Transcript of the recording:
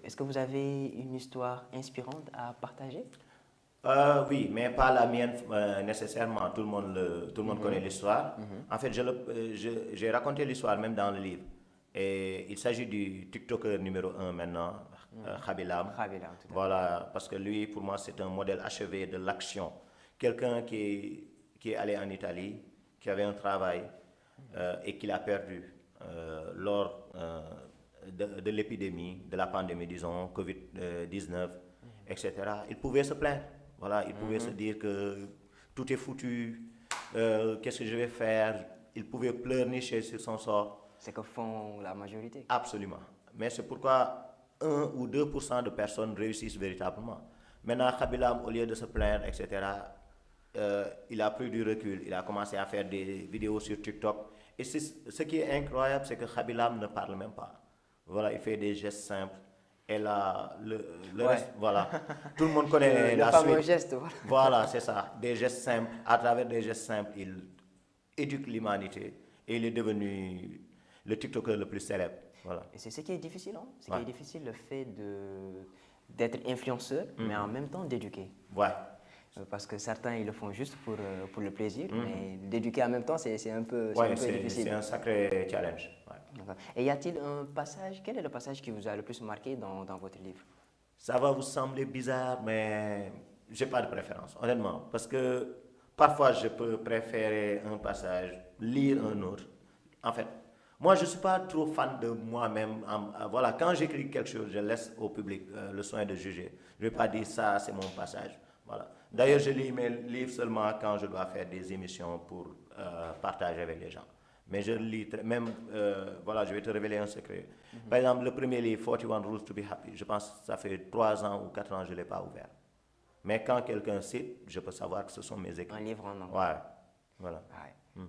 Est-ce que vous avez une histoire inspirante à partager? Oui, mais pas la mienne nécessairement. Tout le monde connaît l'histoire. En fait, j'ai raconté l'histoire même dans le livre. Et il s'agit du TikToker numéro un maintenant, Khabilam. Khabila, tout à fait. Voilà, parce que lui, pour moi, c'est un modèle achevé de l'action. Quelqu'un qui est allé en Italie, qui avait un travail et qu'il a perdu lors de l'épidémie, de la pandémie, disons, Covid-19, etc. Il pouvait se plaindre. Voilà, il pouvait se dire que tout est foutu, qu'est-ce que je vais faire? Il pouvait pleurnicher sur son sort. C'est que font la majorité. Absolument. Mais c'est pourquoi 1 ou 2% de personnes réussissent véritablement. Maintenant, Khabilam, au lieu de se plaindre, etc., il a pris du recul. Il a commencé à faire des vidéos sur TikTok. Et ce qui est incroyable, c'est que Khabilam ne parle même pas. Voilà, il fait des gestes simples. Et là, le Ouais. reste, voilà. Tout le monde connaît Le la fameux suite. geste, voilà. Voilà, c'est ça. Des gestes simples. À travers des gestes simples, il éduque l'humanité. Et il est devenu le TikToker le plus célèbre. Voilà. Et c'est ce qui est difficile, hein? Ce qui Ouais. est difficile, le fait d'être influenceur, mais en même temps d'éduquer. Ouais. Parce que certains, ils le font juste pour le plaisir, mais d'éduquer en même temps, c'est un Ouais, peu c'est difficile. un sacré challenge. Ouais. D'accord. Et y a-t-il un passage, quel est le passage qui vous a le plus marqué dans votre livre? Ça va vous sembler bizarre, mais j'ai pas de préférence, honnêtement. Parce que parfois, je peux préférer un passage, lire un autre. En fait, moi, je ne suis pas trop fan de moi-même. Voilà, quand j'écris quelque chose, je laisse au public le soin de juger. Je ne vais pas dire ça, c'est mon passage. Voilà. D'ailleurs, je lis mes livres seulement quand je dois faire des émissions pour partager avec les gens. Mais je lis, même, voilà, je vais te révéler un secret. Par exemple, le premier livre, 41 Rules to be Happy, je pense que ça fait 3 ans ou 4 ans que je ne l'ai pas ouvert. Mais quand quelqu'un cite, je peux savoir que ce sont mes Un écrits. livre en anglais. Ouais, voilà. Ouais.